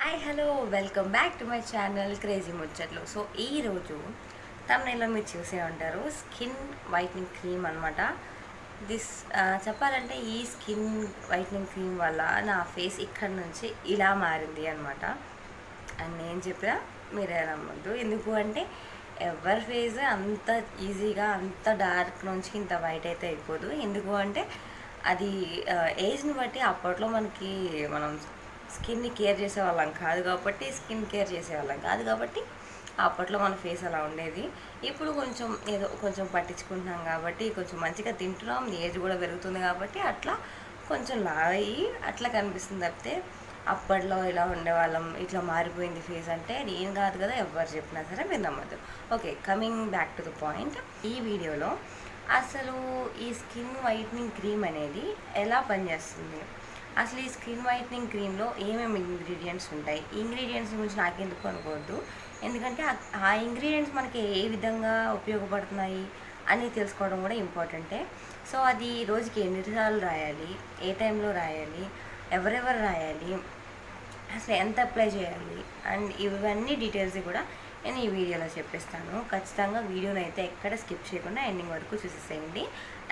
Hi hello welcome back to my channel crazy ముచ్చట్లు. So ఈరోజు తమిళలో మీరు చూసే ఉంటారు స్కిన్ వైట్నింగ్ క్రీమ్ అనమాట. చెప్పాలంటే ఈ స్కిన్ వైట్నింగ్ క్రీమ్ వల్ల నా ఫేస్ ఇక్కడ నుంచి ఇలా మారింది అనమాట. అని నేను చెప్పినా మీరే నమ్మద్దు. ఎందుకు అంటే ఎవరి ఫేస్ అంత ఈజీగా అంత డార్క్ నుంచి ఇంత వైట్ అయితే అయిపోదు. ఎందుకు అంటే అది ఏజ్ని బట్టి అప్పట్లో మనం స్కిన్ని కేర్ చేసేవాళ్ళం కాదు కాబట్టి అప్పట్లో మన ఫేస్ అలా ఉండేది. ఇప్పుడు కొంచెం పట్టించుకుంటున్నాం కాబట్టి కొంచెం మంచిగా తింటున్నాం, ఏజ్ కూడా పెరుగుతుంది కాబట్టి అట్లా కొంచెం లావయ్యి అట్లా కనిపిస్తుంది తప్పితే అప్పట్లో ఇలా ఉండేవాళ్ళం ఇట్లా మారిపోయింది ఫేస్ అంటే నేను కాదు కదా, ఎవరు చెప్పినా సరే మీరు నమ్మద్దు. Okay, coming back to the point. ఈ వీడియోలో అసలు ఈ స్కిన్ వైట్నింగ్ క్రీమ్ అనేది ఎలా పనిచేస్తుంది, అసలు ఈ స్కిన్ వైట్నింగ్ క్రీమ్లో ఏమేమి ఇంగ్రీడియంట్స్ ఉంటాయి, ఇంగ్రీడియంట్స్ గురించి నాకెందుకు అనుకోవద్దు. ఎందుకంటే ఆ ఇంగ్రీడియంట్స్ మనకి ఏ విధంగా ఉపయోగపడుతున్నాయి అని తెలుసుకోవడం కూడా ఇంపార్టెంటే. సో అది రోజుకి ఎన్నిసార్లు రాయాలి, ఏ టైంలో రాయాలి, ఎవరెవరు రాయాలి, అసలు ఎంత అప్లై చేయాలి అండ్ ఇవన్నీ డీటెయిల్స్ కూడా నేను ఈ వీడియోలో చెప్పిస్తాను. ఖచ్చితంగా వీడియోని అయితే ఎక్కడ స్కిప్ చేయకుండా ఎండింగ్ వరకు చూసేసేయండి.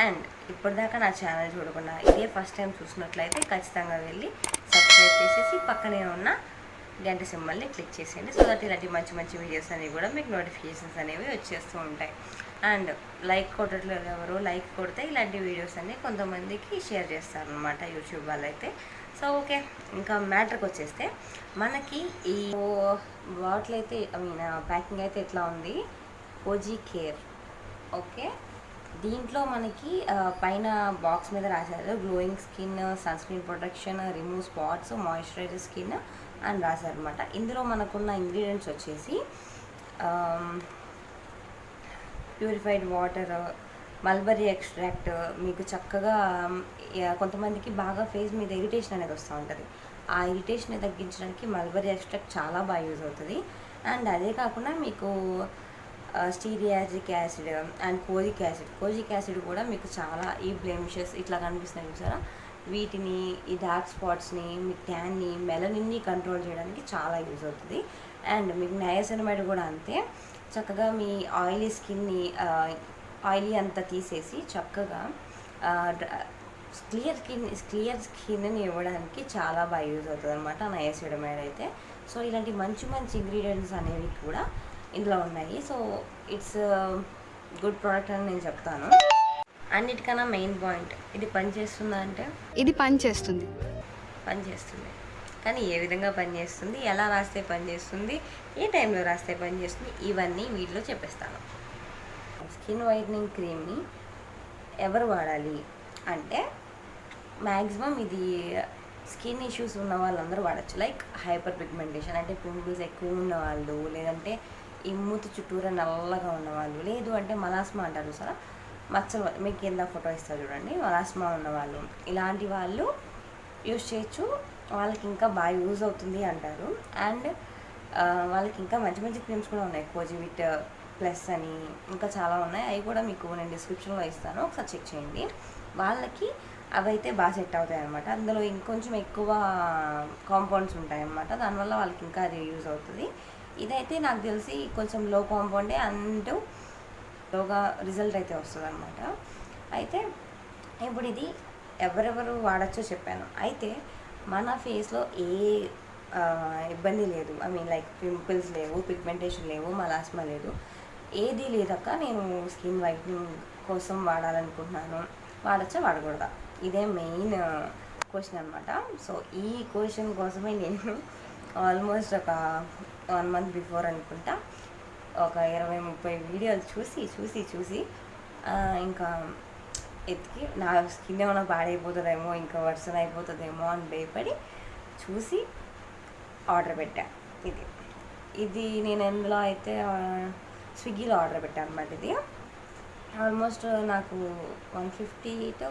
అండ్ ఇప్పటిదాకా నా ఛానల్ చూడకుండా ఇదే ఫస్ట్ టైం చూసినట్లయితే ఖచ్చితంగా వెళ్ళి సబ్స్క్రైబ్ చేసేసి పక్కనే ఉన్న గంట సింబల్ని క్లిక్ చేసేయండి. సో దట్ ఇలాంటి మంచి మంచి వీడియోస్ అనేవి కూడా మీకు నోటిఫికేషన్స్ అనేవి వచ్చేస్తూ ఉంటాయి. అండ్ లైక్ కొట్టట్లేదు ఎవరు, లైక్ కొడితే ఇలాంటి వీడియోస్ అన్నీ కొంతమందికి షేర్ చేస్తారనమాట యూట్యూబ్ వాళ్ళైతే. సో ఓకే, ఇంకా మ్యాటర్కి వచ్చేస్తే మనకి ఈ బాటిల్ అయితే ప్యాకింగ్ అయితే ఎట్లా ఉంది, కోజీ కేర్. ఓకే, దీంట్లో మనకి పైన బాక్స్ మీద రాశారు glowing skin, sun screen protection, remove spots, moisturiser skin అని రాశారు అనమాట. ఇందులో మనకున్న ఇంగ్రీడియంట్స్ వచ్చేసి ప్యూరిఫైడ్ వాటర్, మల్బరీ ఎక్స్ట్రాక్ట్. మీకు చక్కగా కొంతమందికి బాగా ఫేస్ మీద ఇరిటేషన్ అనేది వస్తూ ఉంటుంది, ఆ ఇరిటేషన్ తగ్గించడానికి మల్బరీ ఎక్స్ట్రాక్ట్ చాలా బాగా యూజ్ అవుతుంది. అండ్ అదే కాకుండా మీకు స్టీరియాజిక్ యాసిడ్ అండ్ కోజిక్ యాసిడ్ కూడా మీకు చాలా ఈ బ్లెమిషెస్ ఇట్లా కనిపిస్తున్నాయి చూసారా, వీటిని ఈ డార్క్ స్పాట్స్ని, మీ ట్యాన్ని, మెలనిన్ని కంట్రోల్ చేయడానికి చాలా యూజ్ అవుతుంది. అండ్ మీకు నయాసినమైడ్ కూడా అంతే, చక్కగా మీ ఆయిలీ స్కిన్ని ఆయిలీ అంతా తీసేసి చక్కగా క్లియర్ స్కిన్ని ఇవ్వడానికి చాలా బాగా యూజ్ అవుతుంది అనమాట నయాసినమైడ్ అయితే. సో ఇలాంటి మంచి మంచి ఇంగ్రీడియంట్స్ అనేవి కూడా ఇందులో ఉన్నాయి. సో ఇట్స్ గుడ్ ప్రోడక్ట్ అని నేను చెప్తాను. అన్నిటికన్నా మెయిన్ పాయింట్, ఇది పనిచేస్తుందా అంటే ఇది పనిచేస్తుంది. కానీ ఏ విధంగా పనిచేస్తుంది, ఎలా రాస్తే పనిచేస్తుంది, ఏ టైంలో రాస్తే పనిచేస్తుంది, ఇవన్నీ వీటిలో చెప్పేస్తాను. స్కిన్ వైట్నింగ్ క్రీమ్ని ఎవరు వాడాలి అంటే మ్యాక్సిమం ఇది స్కిన్ ఇష్యూస్ ఉన్న వాళ్ళందరూ వాడచ్చు. లైక్ హైపర్ పిగ్మెంటేషన్ అంటే పింపుల్స్ ఎక్కువ ఉన్న వాళ్ళు, లేదంటే ఈ మూతి చుట్టూరా నల్లగా ఉన్నవాళ్ళు, లేదు అంటే మలాస్మా అంటారు సరే, మచ్చలు మీకు కింద ఫోటో ఇస్తారు చూడండి, మలాస్మా ఉన్నవాళ్ళు, ఇలాంటి వాళ్ళు యూజ్ చేయొచ్చు. వాళ్ళకి ఇంకా బాగా యూజ్ అవుతుంది అంటారు. అండ్ వాళ్ళకి ఇంకా మంచి మంచి క్రీమ్స్ కూడా ఉన్నాయి, కోజివిట్ ప్లస్ అని ఇంకా చాలా ఉన్నాయి. అవి కూడా మీకు నేను డిస్క్రిప్షన్లో ఇస్తాను, ఒకసారి చెక్ చేయండి. వాళ్ళకి అవైతే బాగా సెట్ అవుతాయి అన్నమాట. అందులో ఇంకొంచెం ఎక్కువ కాంపౌండ్స్ ఉంటాయి అన్నమాట, దానివల్ల వాళ్ళకి ఇంకా అది యూజ్ అవుతుంది. ఇదైతే నాకు తెలిసి కొంచెం లో కాంపౌండే అంటూ లోగా రిజల్ట్ అయితే వస్తుంది అనమాట. అయితే ఇప్పుడు ఇది ఎవరెవరు వాడచ్చో చెప్పాను. అయితే మన ఫేస్లో ఏ ఇబ్బంది లేదు, లైక్ పింపుల్స్ లేవు, పిగ్మెంటేషన్ లేవు, మలాస్మా లేదు, ఏది లేదక్క నేను స్కిన్ వైట్నింగ్ కోసం వాడాలనుకుంటున్నాను, వాడచ్చా వాడకూడదా, ఇదే మెయిన్ క్వశ్చన్ అనమాట. సో ఈ క్వశ్చన్ కోసమే నేను ఆల్మోస్ట్ ఒక 1 month బిఫోర్ అనుకుంటా ఒక 20-30 వీడియోలు చూసి ఇంకా ఎత్తికి నా స్కిన్ ఏమైనా పాడైపోతుందేమో, ఇంకా వర్షన్ అయిపోతుందేమో అని భయపడి చూసి ఆర్డర్ పెట్టా. ఇది నేను ఎందులో అయితే స్విగ్గీలో ఆర్డర్ పెట్టాను అనమాట. ఇది ఆల్మోస్ట్ నాకు 150 to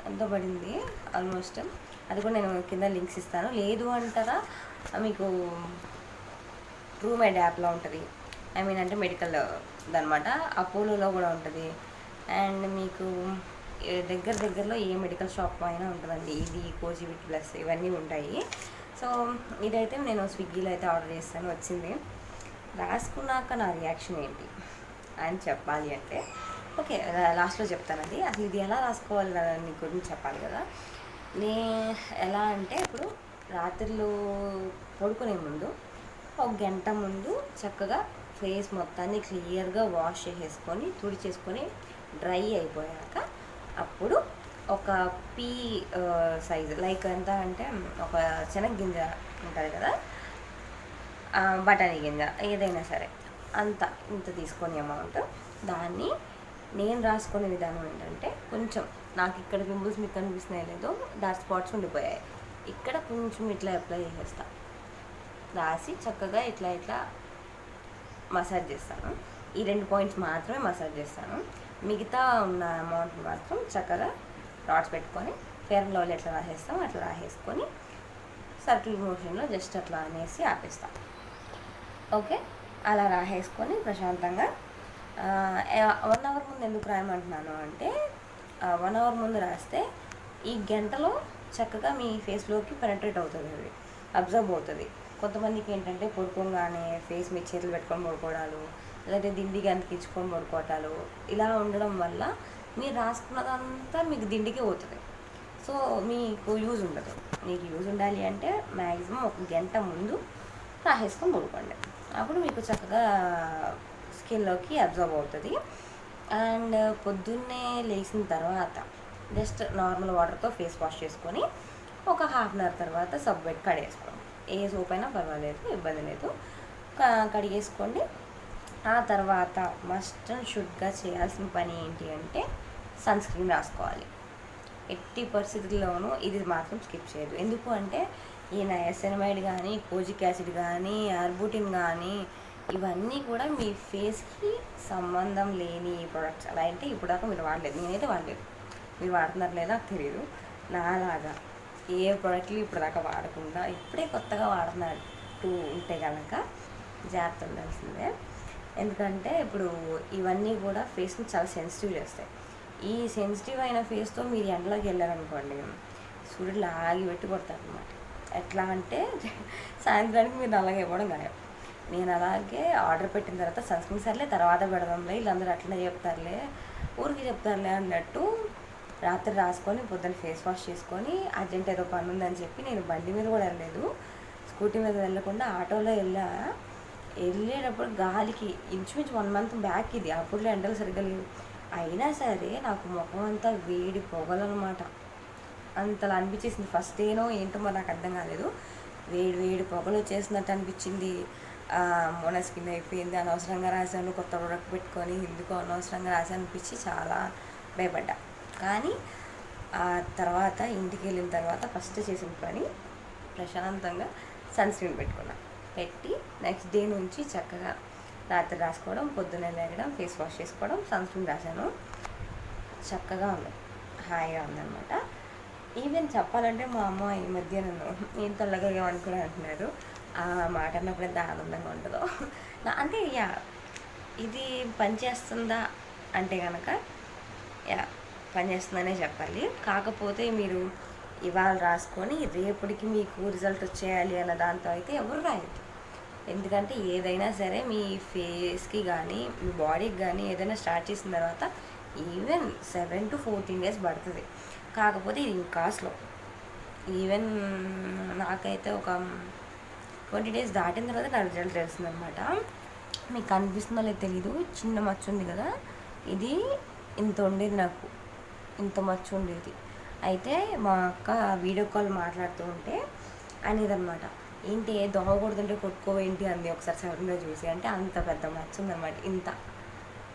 ఎంతో పడింది ఆల్మోస్ట్. అది కూడా నేను కింద లింక్స్ ఇస్తాను. లేదు అంటారా మీకు ట్రూమేడ్ యాప్లో ఉంటుంది, అంటే మెడికల్ దనమాట, అపోలోలో కూడా ఉంటుంది. అండ్ మీకు దగ్గరలో ఏ మెడికల్ షాప్ అయినా ఉంటుందండి, ఇది కోజివిట్ ప్లస్ ఇవన్నీ ఉంటాయి. సో ఇదైతే నేను స్విగ్గీలో అయితే ఆర్డర్ చేస్తాను, వచ్చింది. రాసుకున్నాక నా రియాక్షన్ ఏంటి అని చెప్పాలి అంటే, ఓకే లాస్ట్లో చెప్తాను. అది అసలు ఇది ఎలా రాసుకోవాలి దాని గురించి చెప్పాలి కదా. నే ఎలా అంటే ఇప్పుడు రాత్రిలో పడుకునే ముందు ఒక గంట ముందు చక్కగా ఫేస్ మొత్తాన్ని క్లియర్గా వాష్ చేసేసుకొని తుడిచేసుకొని డ్రై అయిపోయాక అప్పుడు ఒక పీ సైజు లైక్ ఎంత అంటే ఒక శనగగింజ ఉంటుంది కదా, బఠానీ గింజ ఏదైనా సరే అంత ఇంత తీసుకొని అమౌంట్ దాన్ని నేను రాసుకునే విధానం ఏంటంటే, కొంచెం నాకు ఇక్కడ పింపుల్స్ మీకు కనిపిస్తున్నాయి లేదో డార్క్ స్పాట్స్ ఉండిపోయాయి, ఇక్కడ కొంచెం ఇట్లా అప్లై చేసేస్తా, రాసి చక్కగా ఇట్లా ఇట్లా మసాజ్ చేస్తాను. ఈ 2 పాయింట్స్ మాత్రమే మసాజ్ చేస్తాను. మిగతా ఉన్న అమౌంట్ మాత్రం చక్కగా డాట్స్ పెట్టుకొని ఫెయిర్ అండ్ లవ్లీ ఎట్లా రాసేస్తాం అట్లా రాసేసుకొని సర్కిల్ మోషన్లో జస్ట్ అట్లా అనేసి ఆపేస్తాం. ఓకే, అలా రాసేసుకొని ప్రశాంతంగా 1 అవర్ ముందు ఎందుకు రాయమంటున్నాను అంటే, 1 అవర్ ముందు రాస్తే ఈ గంటలో చక్కగా మీ ఫేస్లోకి పెనట్రేట్ అవుతుంది, అది అబ్జర్వ్ అవుతుంది. కొంతమందికి ఏంటంటే పడుకోగానే ఫేస్ మీ చేతులు పెట్టుకొని పడుకోవడాలు, లేదంటే దిండికి అంతికించుకొని పడుకోవటాలు, ఇలా ఉండడం వల్ల మీరు రాసుకున్నదంతా మీకు దిండికి పోతుంది. సో మీకు యూజ్ ఉండదు. మీకు యూజ్ ఉండాలి అంటే మ్యాక్సిమం 1 గంట ముందు రాసేసుకొని పడుకోండి, అప్పుడు మీకు చక్కగా స్కిన్లోకి అబ్జర్వ్ అవుతుంది. అండ్ పొద్దున్నే లేచిన తర్వాత జస్ట్ నార్మల్ వాటర్తో ఫేస్ వాష్ చేసుకొని ఒక హాఫ్ అన్ అవర్ తర్వాత సబ్బు పెట్టి కడిగేసుకోండి. ఏ సోప్ అయినా పర్వాలేదు, ఇబ్బంది లేదు, కడిగేసుకోండి. ఆ తర్వాత మస్ట్ అండ్ షుడ్గా చేయాల్సిన పని ఏంటి అంటే సన్ స్క్రీన్ రాసుకోవాలి. ఎట్టి పరిస్థితుల్లోనూ ఇది మాత్రం స్కిప్ చేయదు. ఎందుకు అంటే ఈ నయాసినమైడ్ కానీ, కోజిక్ యాసిడ్ కానీ, ఆర్బుటిన్ కానీ ఇవన్నీ కూడా మీ ఫేస్కి సంబంధం లేని ప్రొడక్ట్స్. అలా అంటే ఇప్పుడు దాకా మీరు వాడలేదు, నేనైతే వాడలేదు, మీరు వాడుతున్నారు లేదా నాకు తెలియదు. నాలాగా ఏ ప్రోడక్ట్లు ఇప్పుడు దాకా వాడకుండా ఇప్పుడే కొత్తగా వాడుతున్నట్టు ఉంటే కనుక జాగ్రత్త ఉండాల్సిందే. ఎందుకంటే ఇప్పుడు ఇవన్నీ కూడా ఫేస్ని చాలా సెన్సిటివ్ చేస్తాయి. ఈ సెన్సిటివ్ అయిన ఫేస్తో మీరు ఎండలోకి వెళ్ళారనుకోండి, సూర్యుడు లాగి పెట్టి కొడతారు అనమాట. ఎట్లా అంటే సాయంత్రానికి మీరు అలాగే ఇవ్వడం గాయం. నేను అలాగే ఆర్డర్ పెట్టిన తర్వాత సన్ స్క్రీన్ సర్లే తర్వాత పెడదాంలే, వీళ్ళందరూ అట్లనే చెప్తారులే, ఊరికి చెప్తారులే అన్నట్టు రాత్రి రాసుకొని పొద్దున్న ఫేస్ వాష్ చేసుకొని అర్జెంట్ ఏదో పని ఉందని చెప్పి నేను బండి మీద కూడా వెళ్ళలేదు, స్కూటీ మీద వెళ్ళకుండా ఆటోలో వెళ్ళేటప్పుడు గాలికి ఇంచుమించు 1 మంత్ బ్యాక్ ఇది, అప్పుడు ఎండలు సరిగ్గా లేవు, అయినా సరే నాకు ముఖం అంతా వేడి పొగలనమాట. అంతలా అనిపించేసింది. ఫస్ట్ ఏంటో మరి నాకు అర్థం కాలేదు, వేడి పొగలు వచ్చేసినట్టు అనిపించింది. మొన్న స్కిన్ అయిపోయింది, అనవసరంగా రాశాను, కొత్త ప్రోడక్ట్ పెట్టుకొని ఎందుకో అనవసరంగా రాశాను అనిపించి చాలా భయపడ్డా. కానీ ఆ తర్వాత ఇంటికి వెళ్ళిన తర్వాత ఫస్ట్ చేసిన పని ప్రశాంతంగా సన్ స్క్రీన్ పెట్టి నెక్స్ట్ డే నుంచి చక్కగా రాత్రి రాసుకోవడం, పొద్దున్నే లేగడం, ఫేస్ వాష్ చేసుకోవడం, సన్ స్క్రీన్ రాశాను. చక్కగా ఉంది, హాయిగా ఉందన్నమాట. ఈవెన్ చెప్పాలంటే మా అమ్మ ఈ మధ్య నన్ను నేను తొల్లగా ఏమనుకుని అంటున్నారు. ఆ మాట అన్నప్పుడు ఎంత ఆనందంగా ఉంటుందో. అంటే ఇది పనిచేస్తుందా అంటే కనుక పనిచేస్తుందనే చెప్పాలి. కాకపోతే మీరు ఇవాళ రాసుకొని రేపటికి మీకు రిజల్ట్ వచ్చేయాలి అన్న దాంతో అయితే ఎవరు రాయద్దు. ఎందుకంటే ఏదైనా సరే మీ ఫేస్కి కానీ మీ బాడీకి కానీ ఏదైనా స్టార్ట్ చేసిన తర్వాత ఈవెన్ 7 to 14 days పడుతుంది. కాకపోతే ఇది ఇంకా స్లో. ఈవెన్ నాకైతే ఒక 20 days దాటిన తర్వాత నా రిజల్ట్ తెలుస్తుందన్నమాట. మీకు కనిపిస్తుందో లేదో తెలీదు, చిన్న మచ్చ ఉంది కదా, ఇది ఇంత ఉండేది, నాకు ఇంత మచ్చ ఉండేది. అయితే మా అక్క వీడియో కాల్ మాట్లాడుతూ ఉంటే అనేదన్నమాట, ఏంటి దోమ కొడుతుంటే కొట్టుకోవేంటి అంది ఒకసారి సడన్గా చూసి. అంటే అంత పెద్ద మచ్చ ఉందన్నమాట, ఇంత.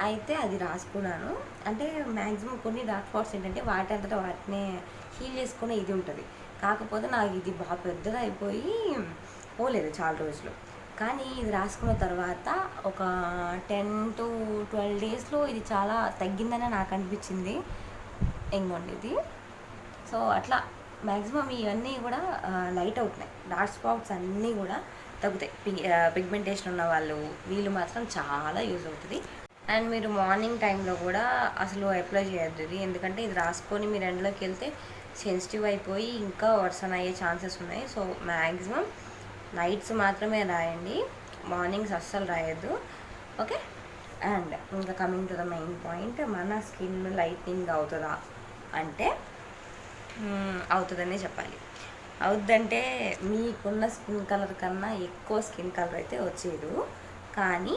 అయితే అది రాసుకున్నాను. అంటే మ్యాక్సిమం కొన్ని డార్క్ స్పాట్స్ ఏంటంటే వాటి అంతటా వాటినే హీల్ చేసుకునే ఇది ఉంటుంది. కాకపోతే నాకు ఇది బాగా పెద్దగా అయిపోయి పోలేదు చాలా రోజులు. కానీ ఇది రాసుకున్న తర్వాత ఒక 10 to 12 daysలో ఇది చాలా తగ్గిందని నాకు అనిపించింది. ఇంకోండి ఇది. సో అట్లా మ్యాక్సిమం ఇవన్నీ కూడా లైట్ అవుతున్నాయి, డార్క్ స్పాట్స్ అన్నీ కూడా తగ్గుతాయి. పిగ్మెంటేషన్ ఉన్న వీళ్ళు మాత్రం చాలా యూజ్ అవుతుంది. అండ్ మీరు మార్నింగ్ టైంలో కూడా అసలు అప్లై చేయొద్దు ఇది, ఎందుకంటే ఇది రాసుకొని మీరు ఎండలోకి వెళ్తే సెన్సిటివ్ అయిపోయి ఇంకా వర్సన్ అయ్యే ఛాన్సెస్ ఉన్నాయి. సో మ్యాక్సిమం నైట్స్ మాత్రమే రాయండి, మార్నింగ్స్ అస్సలు రాయొద్దు. ఓకే. అండ్ ఇంకా coming to the main point, మన స్కిన్ లైట్నింగ్ అవుతుందా అంటే అవుతుందనే చెప్పాలి. అవుద్దంటే మీకున్న స్కిన్ కలర్ కన్నా ఎక్కువ స్కిన్ కలర్ అయితే వచ్చేదు. కానీ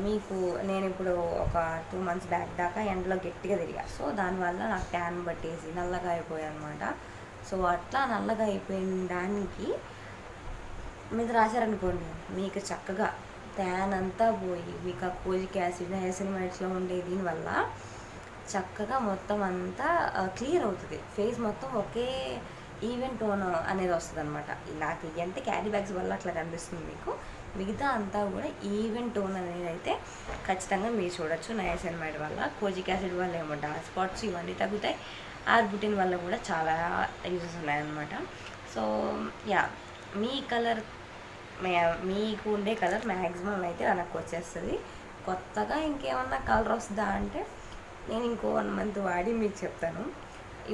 మీకు నేను ఇప్పుడు ఒక 2 months బ్యాక్ దాకా ఎండలో గట్టిగా తిరిగా. సో దానివల్ల నాకు ట్యాన్ పట్టేసి నల్లగా అయిపోయాయి అనమాట. సో అట్లా నల్లగా అయిపోయిన దానికి మీరు రాశారనుకోండి, మీకు చక్కగా ట్యాన్ అంతా పోయి మీకు ఆ కోజిక్ యాసిడ్, నయాసినమైడ్స్లో ఉండే దీనివల్ల చక్కగా మొత్తం అంతా క్లియర్ అవుతుంది. ఫేస్ మొత్తం ఒకే ఈవెన్ టోన్ అనేది వస్తుంది అనమాట. నాకు అంటే క్యారీ బ్యాగ్స్ వల్ల అట్లా కనిపిస్తుంది మీకు. మిగతా అంతా కూడా ఈవెన్ టోన్ అనేది అయితే ఖచ్చితంగా మీరు చూడొచ్చు. నయాసినమైడ్ వల్ల, కోజిక్ యాసిడ్ వల్ల ఏమో డార్క్ స్పాట్స్ ఇవన్నీ తగ్గుతాయి. ఆర్బుటిన్ వల్ల కూడా చాలా యూజెస్ ఉన్నాయన్నమాట. సో యా, మీ కలర్ మీకు ఉండే కలర్ మ్యాక్సిమం అయితే నాకు వచ్చేస్తుంది. కొత్తగా ఇంకేమన్నా కలర్ వస్తుందా అంటే నేను ఇంకో 1 month వాడి మీకు చెప్తాను.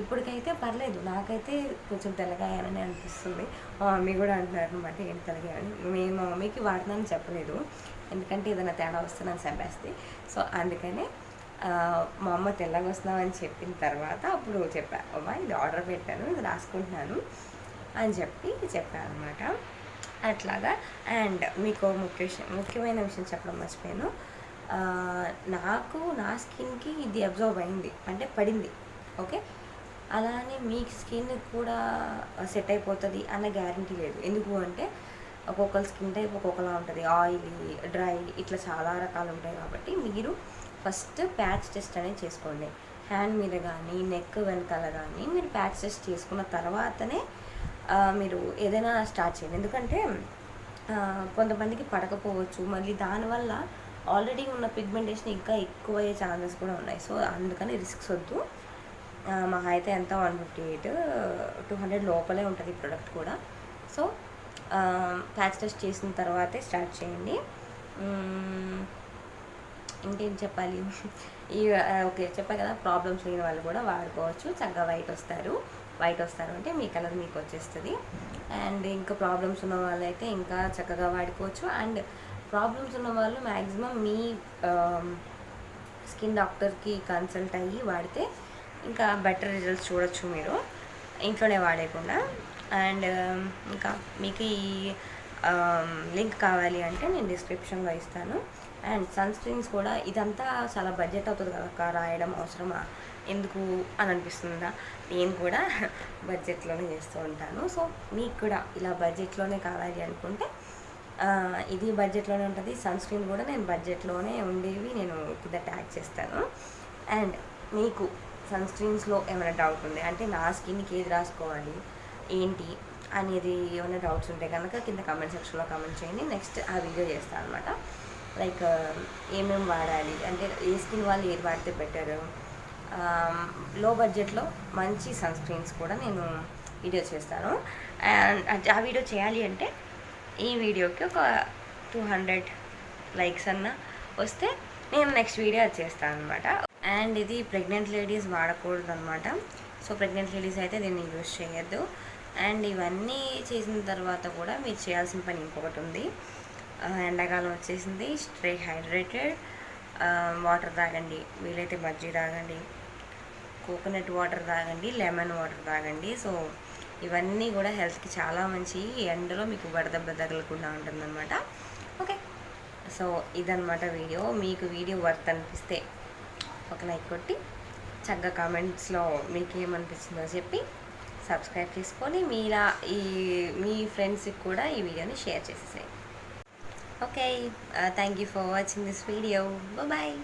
ఇప్పటికైతే పర్లేదు, నాకైతే కొంచెం తెల్లగాయనని అనిపిస్తుంది. మా మమ్మీ కూడా అంటున్నారు అనమాట, ఏంటి తెల్లగాయని. మేము మా మమ్మీకి వాడుతున్నాను చెప్పలేదు, ఎందుకంటే ఏదైనా తేడా వస్తే నన్ను చంపేస్తే. సో అందుకనే మా అమ్మ తెల్లగా వస్తున్నామని చెప్పిన తర్వాత అప్పుడు చెప్పాను, అమ్మ ఇది ఆర్డర్ పెట్టాను, ఇది రాసుకుంటున్నాను అని చెప్పాను అనమాట. అట్లాగా. అండ్ మీకు ముఖ్యమైన విషయం చెప్పడం మర్చిపోయాను. నాకు నా స్కిన్కి ఇది అబ్జర్వ్ అయింది అంటే పడింది. ఓకే. అలానే మీ స్కిన్ కూడా సెట్ అయిపోతుంది అన్న గ్యారంటీ లేదు. ఎందుకు అంటే ఒక్కొక్కరి స్కిన్ టైప్ ఒక్కొక్కలా ఉంటుంది, ఆయిలీ, డ్రై, ఇట్లా చాలా రకాలు ఉంటాయి. కాబట్టి మీరు ఫస్ట్ ప్యాచ్ టెస్ట్ అనేది చేసుకోండి. హ్యాండ్ మీద కానీ నెక్ వెనకాల కానీ మీరు ప్యాచ్ టెస్ట్ చేసుకున్న తర్వాతనే మీరు ఏదైనా స్టార్ట్ చేయండి. ఎందుకంటే కొంతమందికి పడకపోవచ్చు, మళ్ళీ దానివల్ల ఆల్రెడీ ఉన్న పిగ్మెంటేషన్ ఇంకా ఎక్కువ అయ్యే ఛాన్సెస్ కూడా ఉన్నాయి. సో అందుకని రిస్క్స్ వద్దు. మా అయితే ఎంత 158, 200 లోపలే ఉంటుంది ఈ ప్రోడక్ట్ కూడా. సో ప్యాచ్ టెస్ట్ చేసిన తర్వాతే స్టార్ట్ చేయండి. ఇంకేం చెప్పాలి, ఈ ఓకే చెప్పాను కదా, ప్రాబ్లమ్స్ లేని వాళ్ళు కూడా వాడుకోవచ్చు. చక్కగా వైట్ వస్తారు అంటే మీ కలర్ మీకు వచ్చేస్తుంది. అండ్ ఇంకా ప్రాబ్లమ్స్ ఉన్న వాళ్ళు అయితే ఇంకా చక్కగా వాడుకోవచ్చు. అండ్ ప్రాబ్లమ్స్ ఉన్న వాళ్ళు మ్యాక్సిమం మీ స్కిన్ డాక్టర్కి కన్సల్ట్ అయ్యి వాడితే ఇంకా బెటర్ రిజల్ట్స్ చూడొచ్చు మీరు ఇంట్లోనే వాడేయకుండా. అండ్ ఇంకా మీకు ఈ లింక్ కావాలి అంటే నేను డిస్క్రిప్షన్లో ఇస్తాను. అండ్ సన్ స్క్రీన్స్ కూడా, ఇదంతా చాలా బడ్జెట్ అవుతుంది కదా, రాయడం అవసరమా ఎందుకు అని అనిపిస్తుందా? నేను కూడా బడ్జెట్లోనే చేస్తూ ఉంటాను. సో మీకు కూడా ఇలా బడ్జెట్లోనే కావాలి అనుకుంటే ఇది బడ్జెట్లోనే ఉంటుంది. సన్ స్క్రీన్ కూడా నేను బడ్జెట్లోనే ఉండేవి నేను కింద ట్యాగ్ చేస్తాను. అండ్ మీకు సన్ స్క్రీన్స్లో ఏమైనా డౌట్ ఉంది అంటే నా స్కిన్కి ఏది రాసుకోవాలి ఏంటి అనేది ఏమైనా డౌట్స్ ఉంటే కనుక కింద కామెంట్ సెక్షన్లో కామెంట్ చేయండి. నెక్స్ట్ ఆ వీడియో చేస్తాను అనమాట. లైక్ ఏమేమి వాడాలి అంటే ఏ స్కిన్ వాళ్ళు ఏది వాడితే బెటర్, లో బడ్జెట్లో మంచి సన్ స్క్రీన్స్ కూడా నేను వీడియో చేస్తాను. అండ్ ఆ వీడియో చేయాలి అంటే ఈ వీడియోకి ఒక 200 లైక్స్ అన్న వస్తే నేను నెక్స్ట్ వీడియో చేస్తాను అనమాట. అండ్ ఇది ప్రెగ్నెంట్ లేడీస్ వాడకూడదు అనమాట. సో ప్రెగ్నెంట్ లేడీస్ అయితే దీన్ని యూజ్ చేయొద్దు. అండ్ ఇవన్నీ చేసిన తర్వాత కూడా మీరు చేయాల్సిన పని ఇంకొకటి ఉంది. ఎండాకాలం వచ్చేసింది, స్టే హైడ్రేటెడ్, వాటర్ తాగండి, వీలైతే మజ్జిగ తాగండి, కోకోనట్ వాటర్ తాగండి, లెమన్ వాటర్ తాగండి. సో ఇవన్నీ కూడా హెల్త్కి చాలా మంచి. ఎండలో మీకు వడదెబ్బ తగలకుండా ఉంటుందన్నమాట. ఓకే. సో ఇదన్నమాట వీడియో. మీకు వీడియో వర్త్ అనిపిస్తే ఒక లైక్ కొట్టి చక్కగా కామెంట్స్లో మీకు ఏమనిపించిందో చెప్పి సబ్స్క్రైబ్ చేసుకొని మీ ఫ్రెండ్స్కి కూడా ఈ వీడియోని షేర్ చేసేసేయండి. Okay. Thank you for watching this video. Bye.